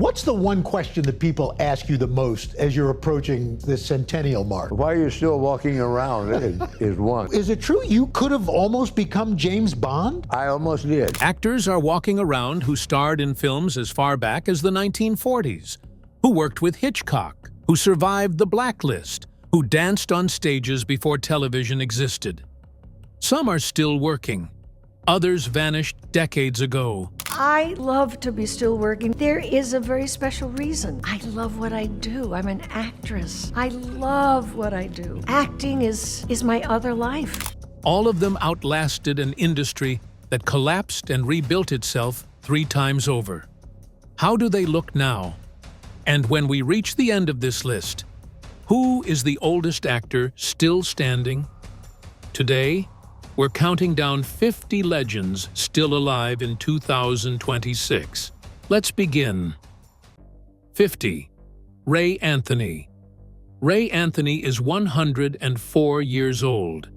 What's the one question that people ask you the most as you're approaching the centennial mark? Why are you still walking around is one. Is it true you could have almost become James Bond? I almost did. Actors are walking around who starred in films as far back as the 1940s, who worked with Hitchcock, who survived the blacklist, who danced on stages before television existed. Some are still working. Others vanished decades ago. I love to be still working. There is a very special reason. I love what I do. I'm an actress. I love what I do. Acting is my other life. All of them outlasted an industry that collapsed and rebuilt itself 3 times over. How do they look now? And when we reach the end of this list, who is the oldest actor still standing? Today, we're counting down 50 legends still alive in 2026. Let's begin. 50. Ray Anthony. Ray Anthony is 104 years old.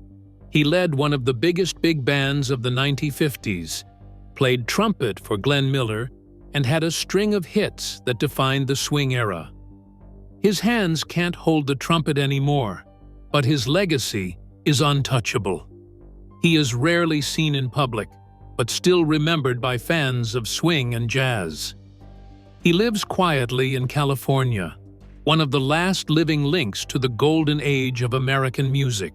He led one of the biggest big bands of the 1950s, played trumpet for Glenn Miller, and had a string of hits that defined the swing era. His hands can't hold the trumpet anymore, but his legacy is untouchable. He is rarely seen in public, but still remembered by fans of swing and jazz. He lives quietly in California, one of the last living links to the golden age of American music.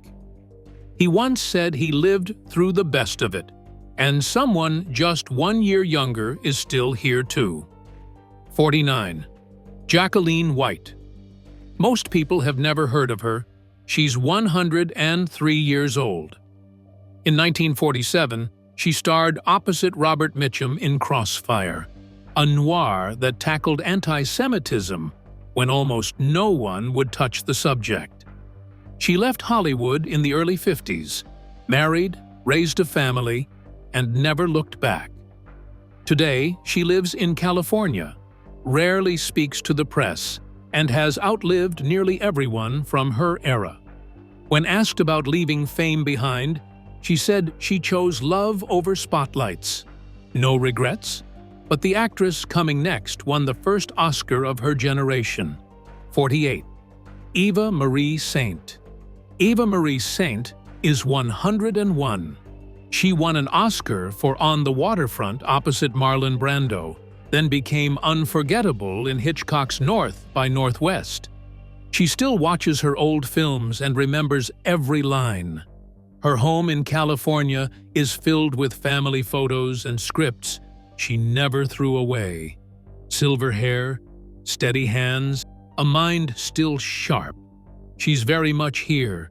He once said he lived through the best of it, and someone just 1 year younger is still here too. 49. Jacqueline White. Most people have never heard of her. She's 103 years old. In 1947, she starred opposite Robert Mitchum in Crossfire, a noir that tackled anti-Semitism when almost no one would touch the subject. She left Hollywood in the early 50s, married, raised a family, and never looked back. Today, she lives in California, rarely speaks to the press, and has outlived nearly everyone from her era. When asked about leaving fame behind, she said she chose love over spotlights. No regrets, but the actress coming next won the first Oscar of her generation. 48. Eva Marie Saint. Eva Marie Saint is 101. She won an Oscar for On the Waterfront opposite Marlon Brando, then became unforgettable in Hitchcock's North by Northwest. She still watches her old films and remembers every line. Her home in California is filled with family photos and scripts she never threw away. Silver hair, steady hands, a mind still sharp. She's very much here,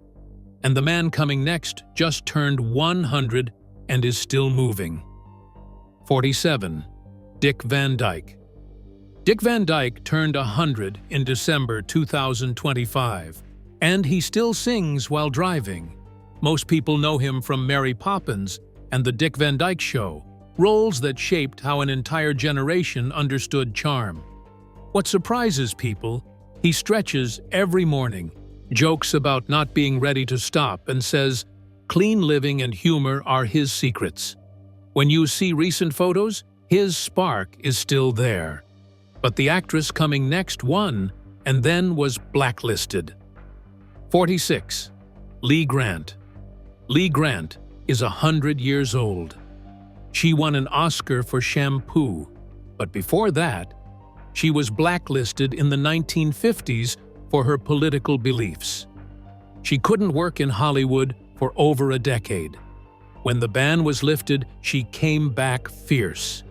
and the man coming next just turned 100 and is still moving. 47. Dick Van Dyke. Dick Van Dyke turned 100 in December 2025, and he still sings while driving. Most people know him from Mary Poppins and The Dick Van Dyke Show, roles that shaped how an entire generation understood charm. What surprises people, he stretches every morning, jokes about not being ready to stop, and says clean living and humor are his secrets. When you see recent photos, his spark is still there. But the actress coming next won, and then was blacklisted. 46. Lee Grant. Lee Grant is 100 years old. She won an Oscar for Shampoo, but before that, she was blacklisted in the 1950s for her political beliefs. She couldn't work in Hollywood for over a decade. When the ban was lifted, she came back fierce.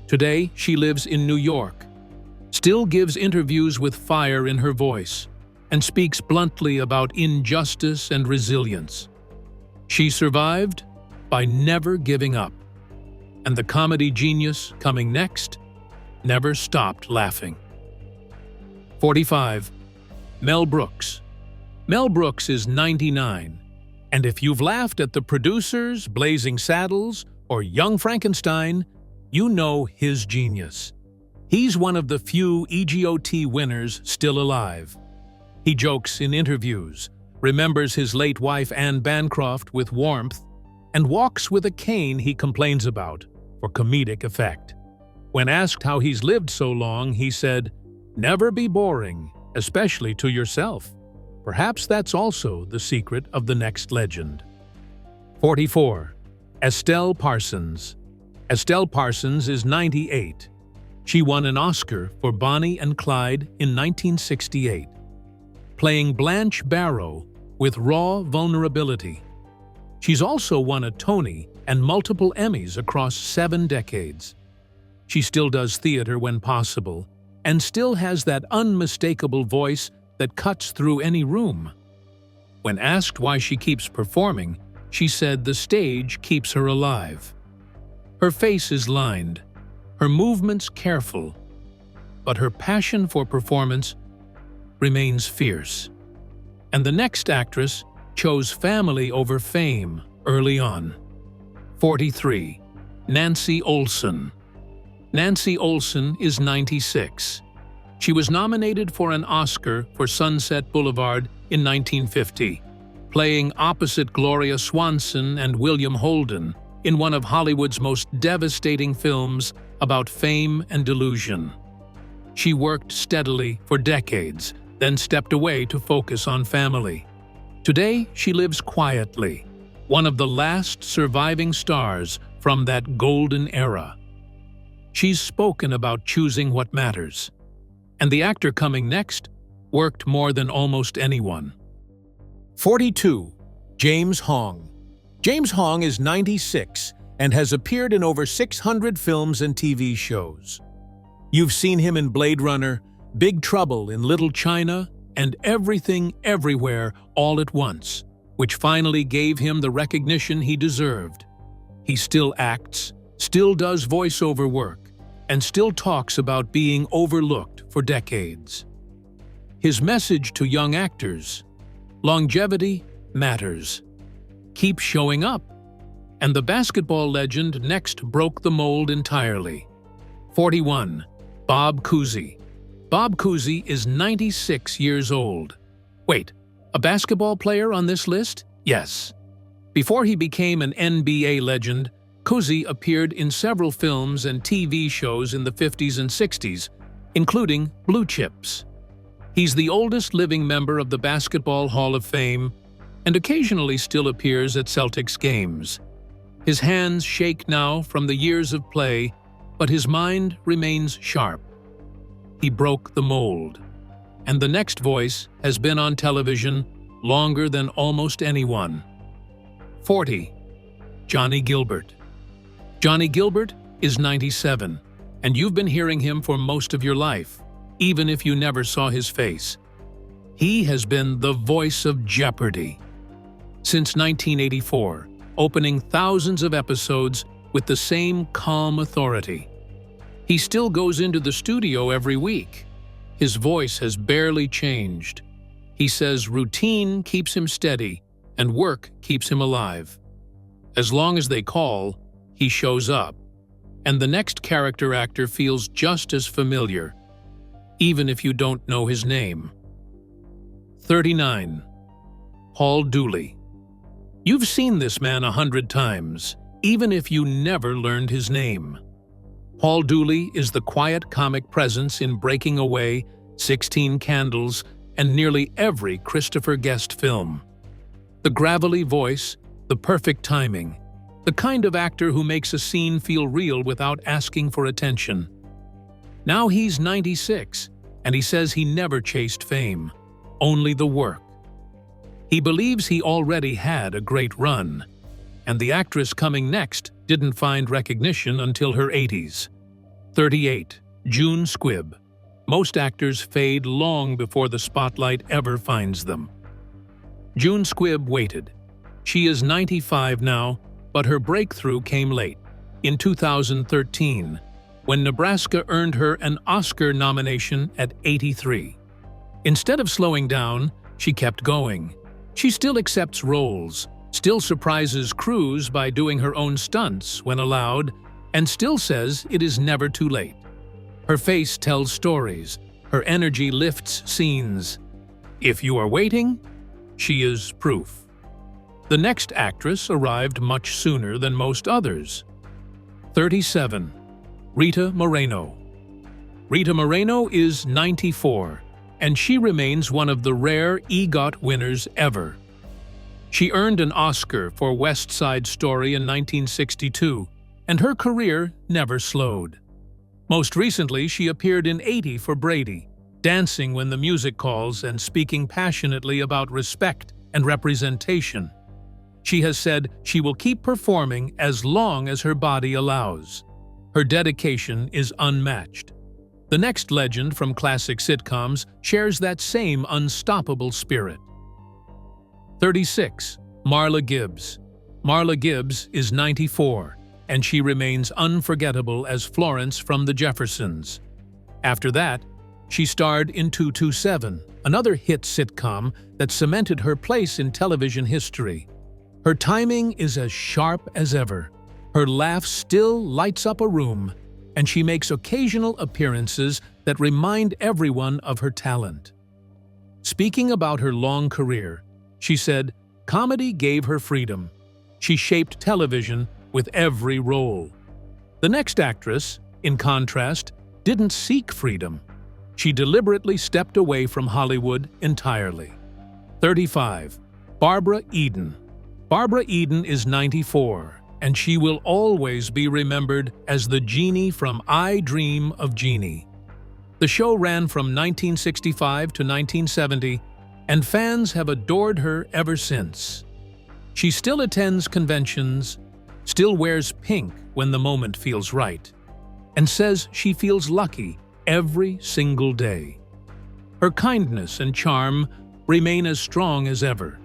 Today, she lives in New York, still gives interviews with fire in her voice, and speaks bluntly about injustice and resilience. She survived by never giving up, and the comedy genius coming next never stopped laughing. 45. Mel Brooks. Mel Brooks is 99, and if you've laughed at The Producers, Blazing Saddles, or Young Frankenstein, you know his genius. He's one of the few EGOT winners still alive. He jokes in interviews, remembers his late wife Anne Bancroft with warmth, and walks with a cane he complains about for comedic effect. When asked how he's lived so long, he said, "Never be boring, especially to yourself." Perhaps that's also the secret of the next legend. 44. Estelle Parsons. Estelle Parsons is 98. She won an Oscar for Bonnie and Clyde in 1968, playing Blanche Barrow with raw vulnerability. She's also won a Tony and multiple Emmys across 7 decades. She still does theater when possible, and still has that unmistakable voice that cuts through any room. When asked why she keeps performing, she said the stage keeps her alive. Her face is lined, her movements careful, but her passion for performance remains fierce. And the next actress chose family over fame early on. 43. Nancy Olson. Nancy Olson is 96. She was nominated for an Oscar for Sunset Boulevard in 1950, playing opposite Gloria Swanson and William Holden in one of Hollywood's most devastating films about fame and delusion. She worked steadily for decades, then stepped away to focus on family. Today, she lives quietly, one of the last surviving stars from that golden era. She's spoken about choosing what matters. And the actor coming next worked more than almost anyone. 42. James Hong. James Hong is 96 and has appeared in over 600 films and TV shows. You've seen him in Blade Runner, Big Trouble in Little China, and Everything Everywhere All at Once, which finally gave him the recognition he deserved. He still acts, still does voiceover work, and still talks about being overlooked for decades. His message to young actors: longevity matters. Keep showing up. And the basketball legend next broke the mold entirely. 41. Bob Cousy. Bob Cousy is 96 years old. Wait, a basketball player on this list? Yes. Before he became an NBA legend, Cousy appeared in several films and TV shows in the 50s and 60s, including Blue Chips. He's the oldest living member of the Basketball Hall of Fame and occasionally still appears at Celtics games. His hands shake now from the years of play, but his mind remains sharp. He broke the mold, and the next voice has been on television longer than almost anyone. 40. Johnny Gilbert. Johnny Gilbert is 97, and you've been hearing him for most of your life, even if you never saw his face. He has been the voice of Jeopardy since 1984, opening thousands of episodes with the same calm authority. He still goes into the studio every week. His voice has barely changed. He says routine keeps him steady and work keeps him alive. As long as they call, he shows up, and the next character actor feels just as familiar, even if you don't know his name. 39. Paul Dooley. You've seen this man 100 times, even if you never learned his name. Paul Dooley is the quiet comic presence in Breaking Away, 16 Candles, and nearly every Christopher Guest film. The gravelly voice, the perfect timing, the kind of actor who makes a scene feel real without asking for attention. Now he's 96, and he says he never chased fame, only the work. He believes he already had a great run, and the actress coming next didn't find recognition until her 80s. 38. June Squibb. Most actors fade long before the spotlight ever finds them. June Squibb waited. She is 95 now, but her breakthrough came late, in 2013, when Nebraska earned her an Oscar nomination at 83. Instead of slowing down, she kept going. She still accepts roles, still surprises crews by doing her own stunts when allowed, and still says it is never too late. Her face tells stories, her energy lifts scenes. If you are waiting, she is proof. The next actress arrived much sooner than most others. 37. Rita Moreno. Rita Moreno is 94, and she remains one of the rare EGOT winners ever. She earned an Oscar for West Side Story in 1962, and her career never slowed. Most recently, she appeared in 80 for Brady, dancing when the music calls and speaking passionately about respect and representation. She has said she will keep performing as long as her body allows. Her dedication is unmatched. The next legend from classic sitcoms shares that same unstoppable spirit. 36. Marla Gibbs. Marla Gibbs is 94, and she remains unforgettable as Florence from The Jeffersons. After that, she starred in 227, another hit sitcom that cemented her place in television history. Her timing is as sharp as ever. Her laugh still lights up a room, and she makes occasional appearances that remind everyone of her talent. Speaking about her long career, she said, "Comedy gave her freedom. She shaped television with every role." The next actress, in contrast, didn't seek freedom. She deliberately stepped away from Hollywood entirely. 35. Barbara Eden. Barbara Eden is 94, and she will always be remembered as the genie from I Dream of Jeannie. The show ran from 1965 to 1970, and fans have adored her ever since. She still attends conventions, still wears pink when the moment feels right, and says she feels lucky every single day. Her kindness and charm remain as strong as ever.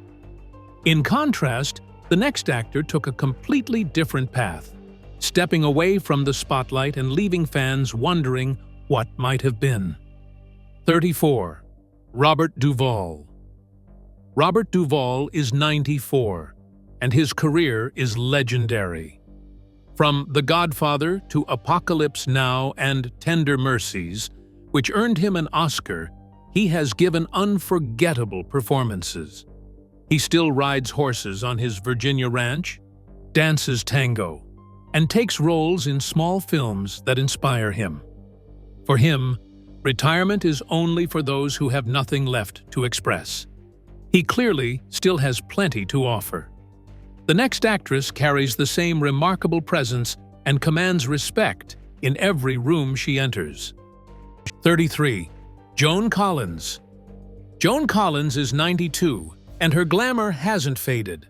In contrast, the next actor took a completely different path, stepping away from the spotlight and leaving fans wondering what might have been. 34. Robert Duvall. Robert Duvall is 94, and his career is legendary. From The Godfather to Apocalypse Now and Tender Mercies, which earned him an Oscar, he has given unforgettable performances. He still rides horses on his Virginia ranch, dances tango, and takes roles in small films that inspire him. For him, retirement is only for those who have nothing left to express. He clearly still has plenty to offer. The next actress carries the same remarkable presence and commands respect in every room she enters. 33. Joan Collins. Joan Collins is 92, and her glamour hasn't faded.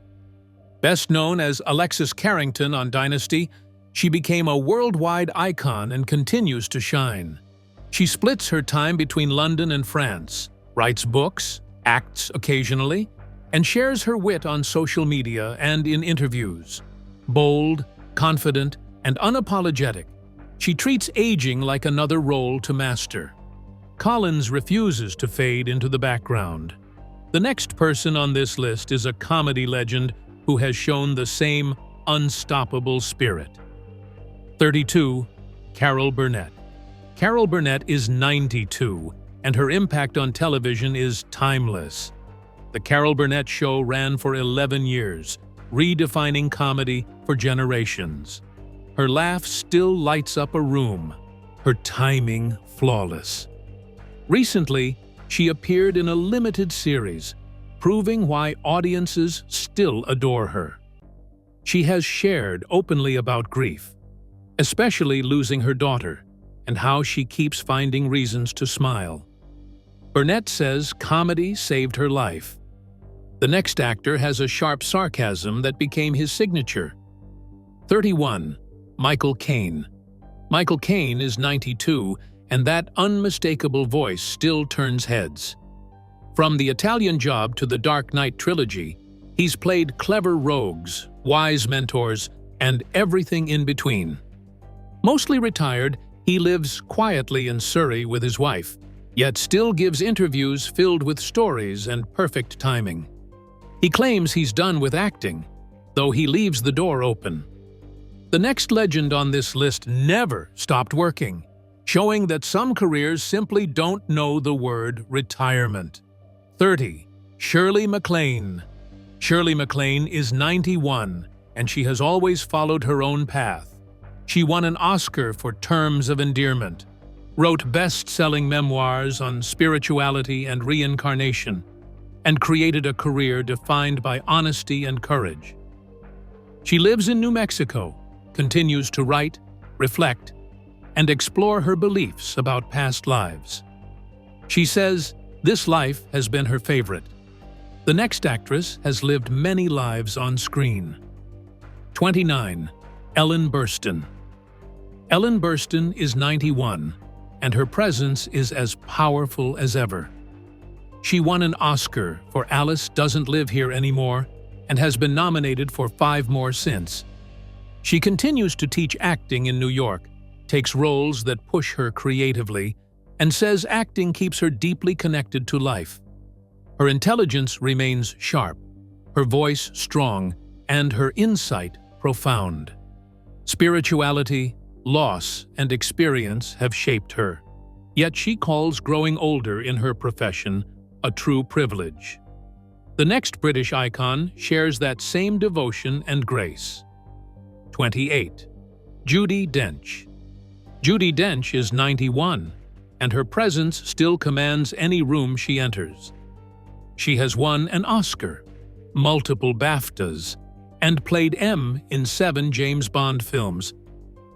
Best known as Alexis Carrington on Dynasty, she became a worldwide icon and continues to shine. She splits her time between London and France, writes books, acts occasionally, and shares her wit on social media and in interviews. Bold, confident, and unapologetic, she treats aging like another role to master. Collins refuses to fade into the background. The next person on this list is a comedy legend who has shown the same unstoppable spirit. 32. Carol Burnett. Carol Burnett is 92, and her impact on television is timeless. The Carol Burnett Show ran for 11 years, redefining comedy for generations. Her laugh still lights up a room, her timing flawless. Recently, she appeared in a limited series, proving why audiences still adore her. She has shared openly about grief, especially losing her daughter, and how she keeps finding reasons to smile. Burnett says comedy saved her life. The next actor has a sharp sarcasm that became his signature. 31. Michael Caine. Michael Caine is 92, and that unmistakable voice still turns heads. From The Italian Job to the Dark Knight trilogy, he's played clever rogues, wise mentors, and everything in between. Mostly retired, he lives quietly in Surrey with his wife, yet still gives interviews filled with stories and perfect timing. He claims he's done with acting, though he leaves the door open. The next legend on this list never stopped working, showing that some careers simply don't know the word retirement. 30. Shirley MacLaine. Shirley MacLaine is 91, and she has always followed her own path. She won an Oscar for Terms of Endearment, wrote best-selling memoirs on spirituality and reincarnation, and created a career defined by honesty and courage. She lives in New Mexico, continues to write, reflect, and explore her beliefs about past lives. She says this life has been her favorite. The next actress has lived many lives on screen. 29. Ellen Burstyn. Ellen Burstyn is 91, and her presence is as powerful as ever. She won an Oscar for Alice Doesn't Live Here Anymore and has been nominated for 5 more since. She continues to teach acting in New York, takes roles that push her creatively, and says acting keeps her deeply connected to life. Her intelligence remains sharp, her voice strong, and her insight profound. Spirituality, loss, and experience have shaped her, yet she calls growing older in her profession a true privilege. The next British icon shares that same devotion and grace. 28. Judi Dench. Judi Dench is 91, and her presence still commands any room she enters. She has won an Oscar, multiple BAFTAs, and played M in 7 James Bond films,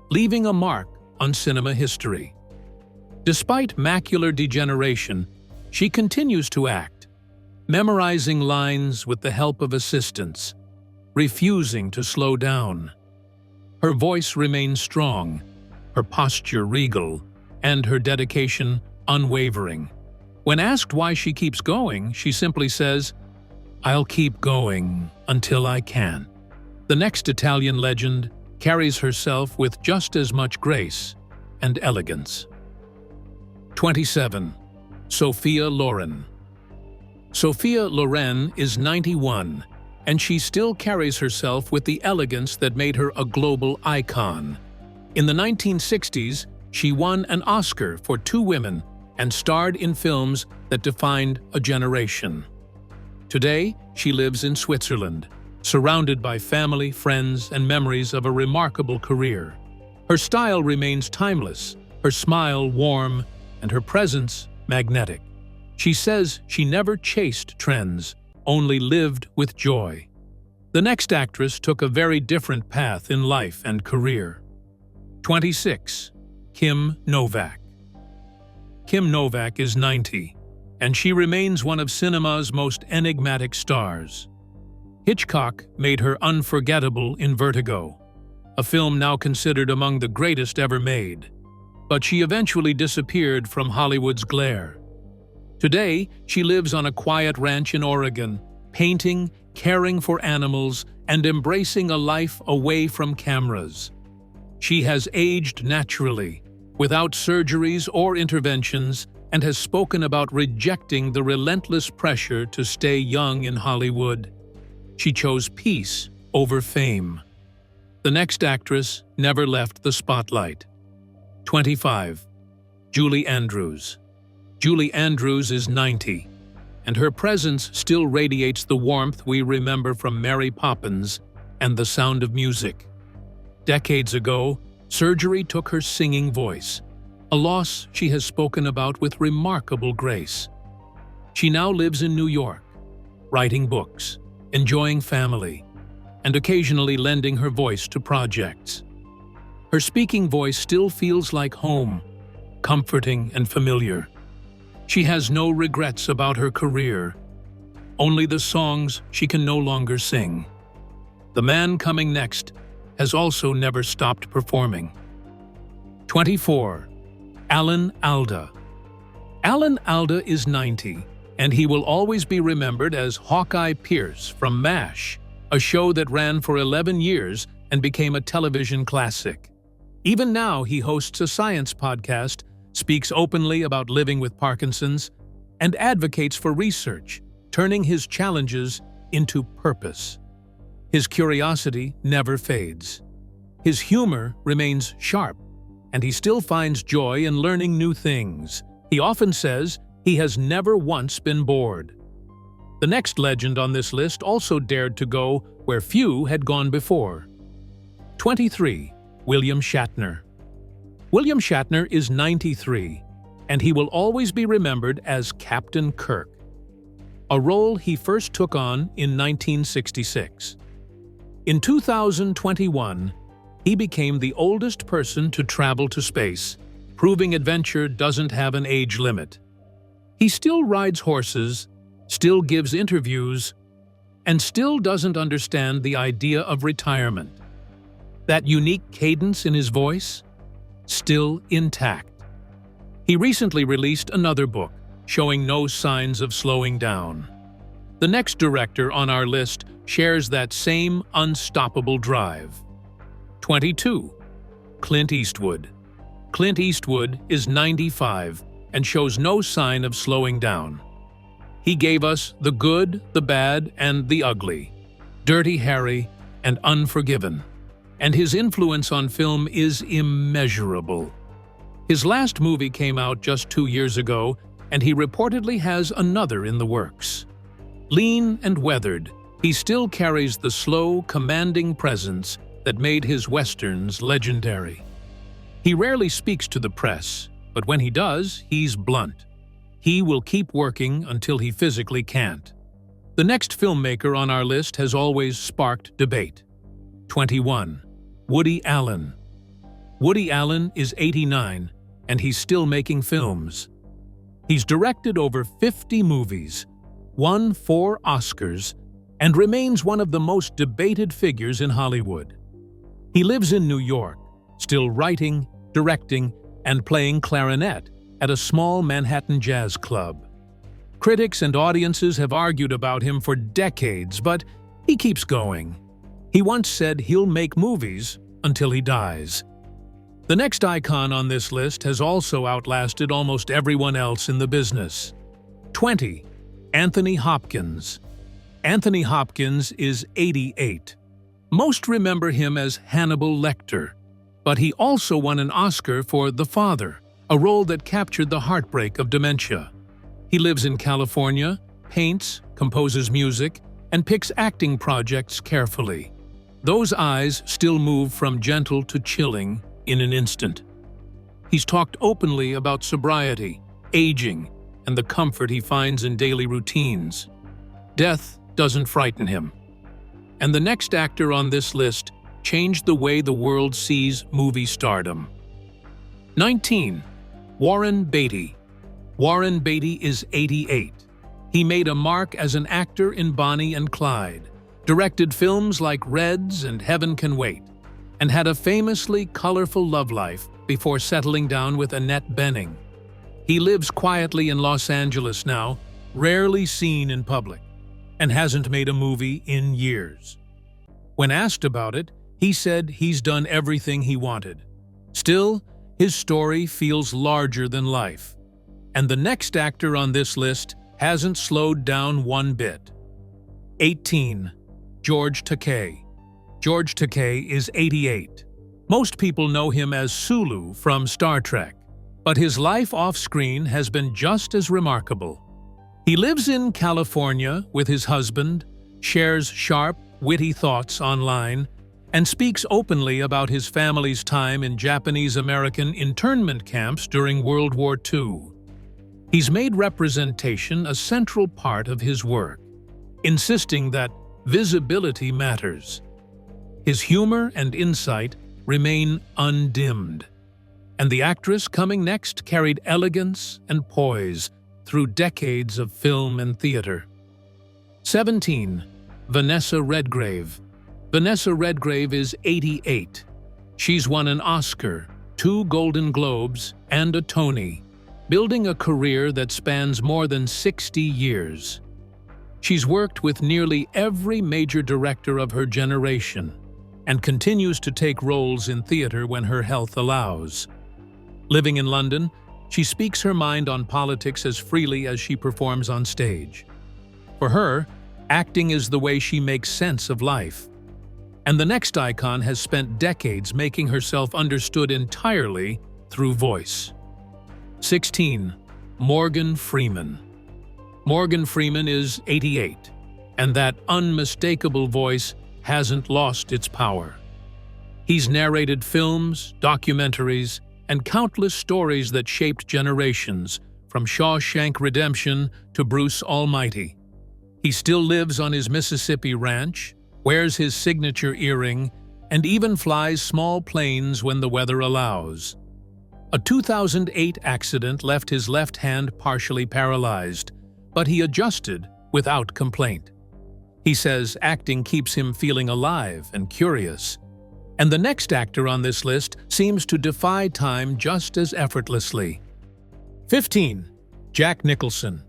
leaving a mark on cinema history. Despite macular degeneration, she continues to act, memorizing lines with the help of assistants, refusing to slow down. Her voice remains strong, her posture regal, and her dedication unwavering. When asked why she keeps going, she simply says, "I'll keep going until I can." The next Italian legend carries herself with just as much grace and elegance. 27. Sophia Loren. Sophia Loren is 91, and she still carries herself with the elegance that made her a global icon. In the 1960s, she won an Oscar for 2 women and starred in films that defined a generation. Today, she lives in Switzerland, surrounded by family, friends, and memories of a remarkable career. Her style remains timeless, her smile warm, and her presence magnetic. She says she never chased trends, only lived with joy. The next actress took a very different path in life and career. 26. Kim Novak. Kim Novak is 90, and she remains one of cinema's most enigmatic stars. Hitchcock made her unforgettable in Vertigo, a film now considered among the greatest ever made. But she eventually disappeared from Hollywood's glare. Today, she lives on a quiet ranch in Oregon, painting, caring for animals, and embracing a life away from cameras. She has aged naturally, without surgeries or interventions, and has spoken about rejecting the relentless pressure to stay young in Hollywood. She chose peace over fame. The next actress never left the spotlight. 25. Julie Andrews. Julie Andrews is 90, and her presence still radiates the warmth we remember from Mary Poppins and The Sound of Music. Decades ago, surgery took her singing voice, a loss she has spoken about with remarkable grace. She now lives in New York, writing books, enjoying family, and occasionally lending her voice to projects. Her speaking voice still feels like home, comforting and familiar. She has no regrets about her career, only the songs she can no longer sing. The man coming next has also never stopped performing. 24. Alan Alda. Alan Alda is 90, and he will always be remembered as Hawkeye Pierce from MASH, a show that ran for 11 years and became a television classic. Even now, he hosts a science podcast, speaks openly about living with Parkinson's, and advocates for research, turning his challenges into purpose. His curiosity never fades. His humor remains sharp, and he still finds joy in learning new things. He often says he has never once been bored. The next legend on this list also dared to go where few had gone before. 23. William Shatner. William Shatner is 93, and he will always be remembered as Captain Kirk, a role he first took on in 1966. In 2021, he became the oldest person to travel to space, proving adventure doesn't have an age limit. He still rides horses, still gives interviews, and still doesn't understand the idea of retirement. That unique cadence in his voice? Still intact. He recently released another book, showing no signs of slowing down. The next director on our list shares that same unstoppable drive. 22. Clint Eastwood. Clint Eastwood is 95 and shows no sign of slowing down. He gave us The Good, the Bad, and the Ugly, Dirty Harry, and Unforgiven, and his influence on film is immeasurable. His last movie came out just 2 years ago, and he reportedly has another in the works. Lean and weathered, he still carries the slow, commanding presence that made his westerns legendary. He rarely speaks to the press, but when he does, he's blunt. He will keep working until he physically can't. The next filmmaker on our list has always sparked debate. 21. Woody Allen. Woody Allen is 89, and he's still making films. He's directed over 50 movies, won 4 Oscars, and remains one of the most debated figures in Hollywood. He lives in New York, still writing, directing, and playing clarinet at a small Manhattan jazz club. Critics and audiences have argued about him for decades, but he keeps going. He once said he'll make movies until he dies. The next icon on this list has also outlasted almost everyone else in the business. 20. Anthony Hopkins. Anthony Hopkins is 88. Most remember him as Hannibal Lecter, but he also won an Oscar for The Father, a role that captured the heartbreak of dementia. He lives in California, paints, composes music, and picks acting projects carefully. Those eyes still move from gentle to chilling in an instant. He's talked openly about sobriety, aging, and the comfort he finds in daily routines. Death doesn't frighten him. And the next actor on this list changed the way the world sees movie stardom. 19. Warren Beatty. Warren Beatty is 88. He made a mark as an actor in Bonnie and Clyde, directed films like Reds and Heaven Can Wait, and had a famously colorful love life before settling down with Annette Bening. He lives quietly in Los Angeles now, rarely seen in public, and hasn't made a movie in years. When asked about it, he said he's done everything he wanted. Still, his story feels larger than life. And the next actor on this list hasn't slowed down one bit. 18. George Takei. George Takei is 88. Most people know him as Sulu from Star Trek, but his life off-screen has been just as remarkable. He lives in California with his husband, shares sharp, witty thoughts online, and speaks openly about his family's time in Japanese-American internment camps during World War II. He's made representation a central part of his work, insisting that visibility matters. His humor and insight remain undimmed, and the actress coming next carried elegance and poise through decades of film and theater. 17. Vanessa Redgrave. Vanessa Redgrave is 88. She's won an Oscar, 2 Golden Globes, and a Tony, building a career that spans more than 60 years. She's worked with nearly every major director of her generation and continues to take roles in theater when her health allows. Living in London, she speaks her mind on politics as freely as she performs on stage. For her, acting is the way she makes sense of life. And the next icon has spent decades making herself understood entirely through voice. 16. Morgan Freeman. Morgan Freeman is 88, and that unmistakable voice hasn't lost its power. He's narrated films, documentaries, and countless stories that shaped generations, from Shawshank Redemption to Bruce Almighty. He still lives on his Mississippi ranch, wears his signature earring, and even flies small planes when the weather allows. A 2008 accident left his left hand partially paralyzed, but he adjusted without complaint. He says acting keeps him feeling alive and curious. And the next actor on this list seems to defy time just as effortlessly. 15. Jack Nicholson.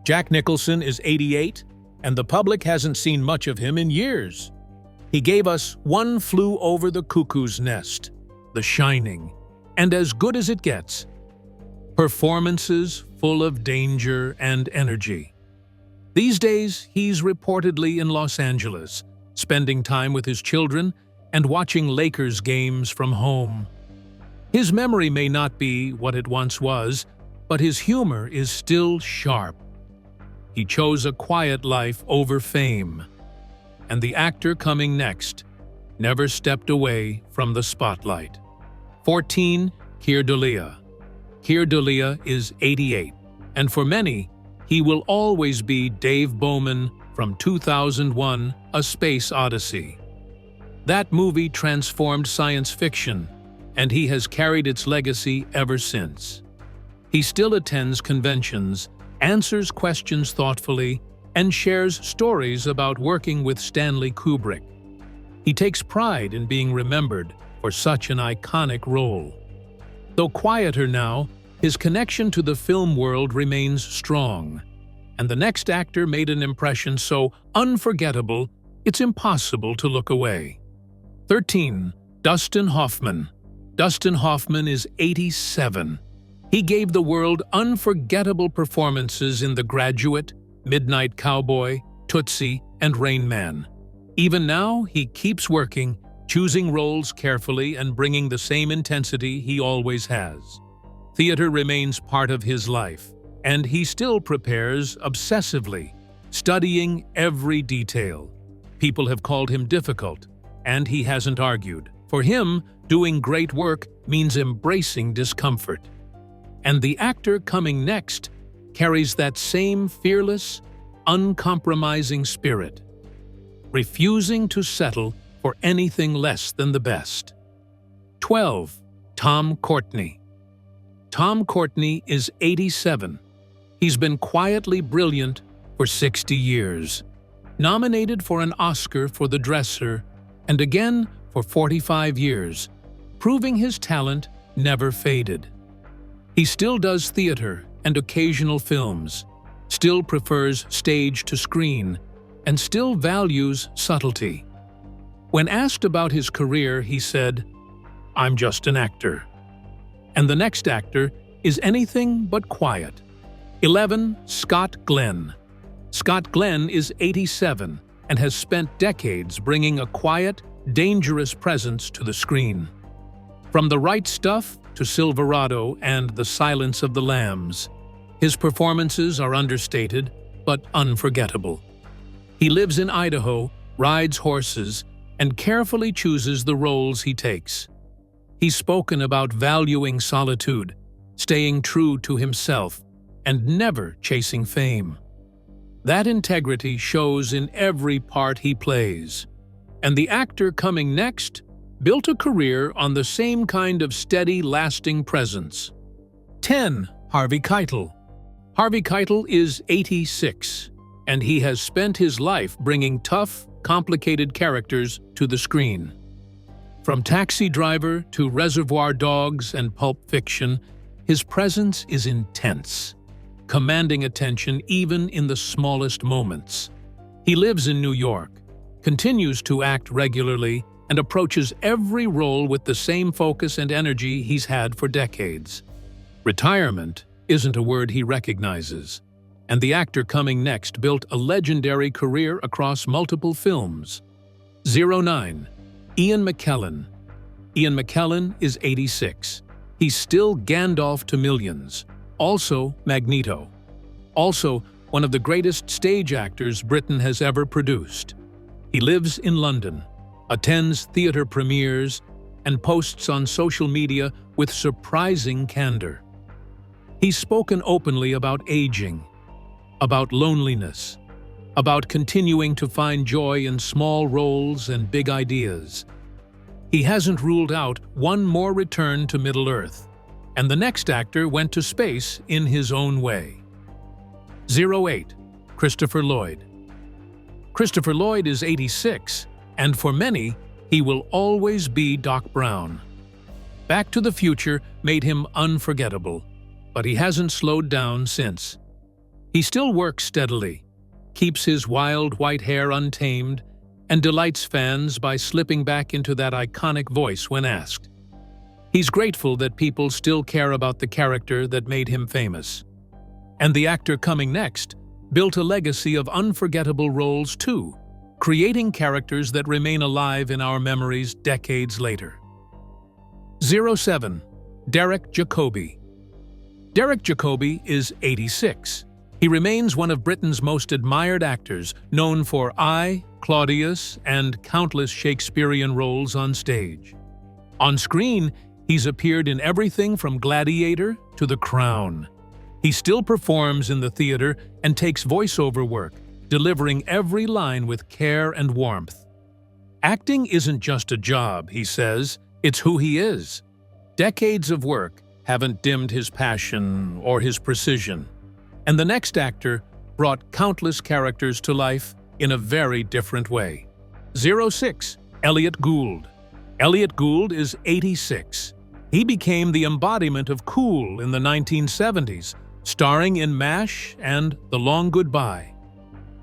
Jack Nicholson is 88, and the public hasn't seen much of him in years. He gave us One Flew Over the Cuckoo's Nest, The Shining, and As Good as It Gets. Performances full of danger and energy. These days, he's reportedly in Los Angeles, spending time with his children and watching Lakers games from home. His memory may not be what it once was, but his humor is still sharp. He chose a quiet life over fame. And the actor coming next never stepped away from the spotlight. 14. Keir Dullea. Keir Dullea is 88, and for many, he will always be Dave Bowman from 2001: A Space Odyssey. That movie transformed science fiction, and he has carried its legacy ever since. He still attends conventions, answers questions thoughtfully, and shares stories about working with Stanley Kubrick. He takes pride in being remembered for such an iconic role. Though quieter now, his connection to the film world remains strong, and the next actor made an impression so unforgettable it's impossible to look away. 13. Dustin Hoffman. Dustin Hoffman is 87. He gave the world unforgettable performances in The Graduate, Midnight Cowboy, Tootsie, and Rain Man. Even now, he keeps working, choosing roles carefully and bringing the same intensity he always has. Theater remains part of his life, and he still prepares obsessively, studying every detail. People have called him difficult, and he hasn't argued. For him, doing great work means embracing discomfort. And the actor coming next carries that same fearless, uncompromising spirit, refusing to settle for anything less than the best. 12. Tom Courtenay. Tom Courtenay is 87. He's been quietly brilliant for 60 years. Nominated for an Oscar for The Dresser, and again for 45 years, proving his talent never faded. He still does theater and occasional films, still prefers stage to screen, and still values subtlety. When asked about his career, he said, "I'm just an actor." And the next actor is anything but quiet. 11. Scott Glenn. Scott Glenn is 87 and has spent decades bringing a quiet, dangerous presence to the screen. From The Right Stuff to Silverado and The Silence of the Lambs, his performances are understated but unforgettable. He lives in Idaho, rides horses, and carefully chooses the roles he takes. He's spoken about valuing solitude, staying true to himself, and never chasing fame. That integrity shows in every part he plays. And the actor coming next built a career on the same kind of steady, lasting presence. 10. Harvey Keitel. Harvey Keitel is 86, and he has spent his life bringing tough, complicated characters to the screen. From Taxi Driver to Reservoir Dogs and Pulp Fiction, his presence is intense, commanding attention even in the smallest moments. He lives in New York, continues to act regularly, and approaches every role with the same focus and energy he's had for decades. Retirement isn't a word he recognizes, and the actor coming next built a legendary career across multiple films. 09. Ian McKellen. Ian McKellen is 86. He's still Gandalf to millions, also Magneto. Also, one of the greatest stage actors Britain has ever produced. He lives in London, attends theater premieres, and posts on social media with surprising candor. He's spoken openly about aging, about loneliness, about continuing to find joy in small roles and big ideas. He hasn't ruled out one more return to Middle-earth, and the next actor went to space in his own way. 08. Christopher Lloyd. Christopher Lloyd is 86, and for many, he will always be Doc Brown. Back to the Future made him unforgettable, but he hasn't slowed down since. He still works steadily, keeps his wild white hair untamed, and delights fans by slipping back into that iconic voice when asked. He's grateful that people still care about the character that made him famous. And the actor coming next built a legacy of unforgettable roles too, creating characters that remain alive in our memories decades later. 07. Derek Jacobi. Derek Jacobi is 86. He remains one of Britain's most admired actors, known for I, Claudius, and countless Shakespearean roles on stage. On screen, he's appeared in everything from Gladiator to The Crown. He still performs in the theater and takes voiceover work, delivering every line with care and warmth. Acting isn't just a job, he says, it's who he is. Decades of work haven't dimmed his passion or his precision. And the next actor brought countless characters to life in a very different way. 06. Elliott Gould. Elliott Gould is 86. He became the embodiment of cool in the 1970s, starring in MASH and The Long Goodbye.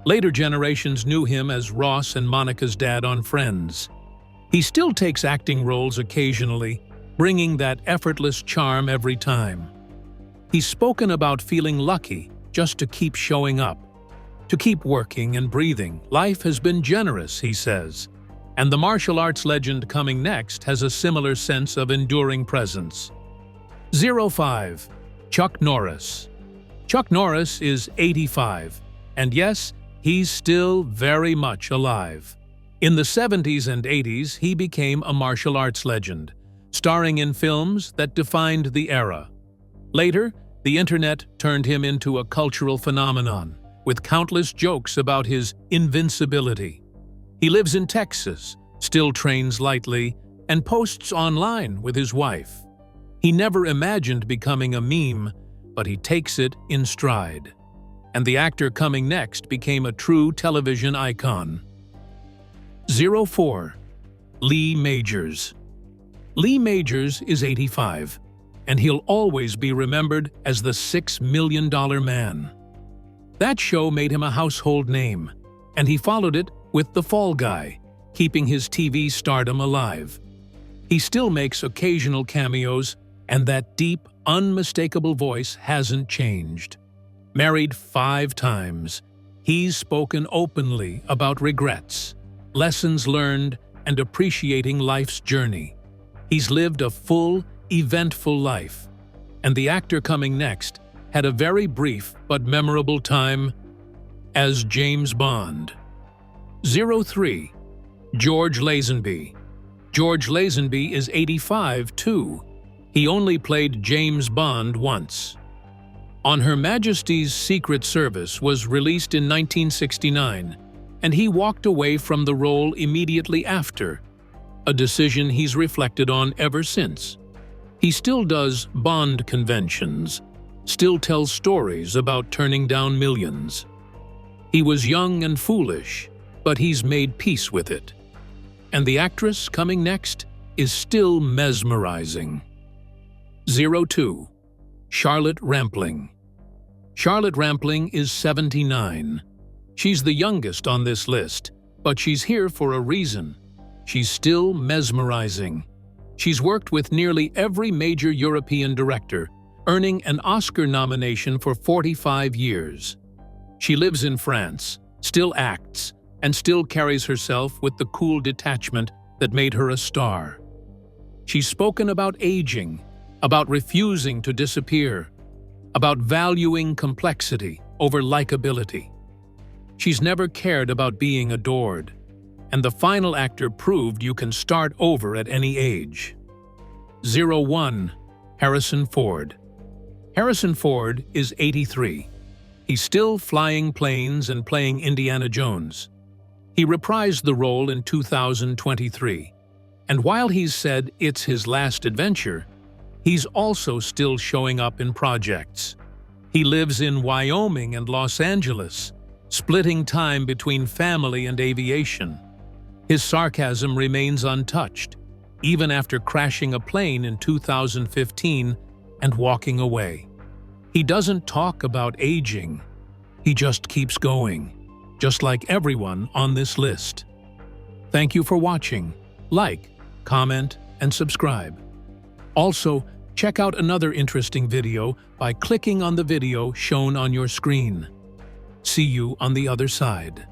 Later generations knew him as Ross and Monica's dad on Friends. He still takes acting roles occasionally, bringing that effortless charm every time. He's spoken about feeling lucky just to keep showing up, to keep working and breathing. Life has been generous, he says. And the martial arts legend coming next has a similar sense of enduring presence. 05. Chuck Norris. Chuck Norris is 85, and yes, he's still very much alive. In the 70s and 80s, he became a martial arts legend, starring in films that defined the era. Later, the internet turned him into a cultural phenomenon, with countless jokes about his invincibility. He lives in Texas, still trains lightly, and posts online with his wife. He never imagined becoming a meme, but he takes it in stride. And the actor coming next became a true television icon. 04. Lee Majors. Lee Majors is 85, and he'll always be remembered as the $6 Million Man. That show made him a household name, and he followed it with The Fall Guy, keeping his TV stardom alive. He still makes occasional cameos, and that deep, unmistakable voice hasn't changed. Married 5 times, he's spoken openly about regrets, lessons learned, and appreciating life's journey. He's lived a full, eventful life, and the actor coming next had a very brief but memorable time as James Bond. 03. George Lazenby. George Lazenby is 85 too. He only played James Bond once. On Her Majesty's Secret Service was released in 1969, and he walked away from the role immediately after, a decision he's reflected on ever since. He still does Bond conventions, still tells stories about turning down millions. He was young and foolish, but he's made peace with it. And the actress coming next is still mesmerizing. 02. Charlotte Rampling. Charlotte Rampling is 79. She's the youngest on this list, but she's here for a reason. She's still mesmerizing. She's worked with nearly every major European director, earning an Oscar nomination for 45 years. She lives in France, still acts, and still carries herself with the cool detachment that made her a star. She's spoken about aging, about refusing to disappear, about valuing complexity over likability. She's never cared about being adored. and the final actor proved you can start over at any age. 01. Harrison Ford. Harrison Ford is 83. He's still flying planes and playing Indiana Jones. He reprised the role in 2023. And while he's said it's his last adventure, he's also still showing up in projects. He lives in Wyoming and Los Angeles, splitting time between family and aviation. His sarcasm remains untouched, even after crashing a plane in 2015 and walking away. He doesn't talk about aging. He just keeps going, just like everyone on this list. Thank you for watching. Like, comment, and subscribe. Also, check out another interesting video by clicking on the video shown on your screen. See you on the other side.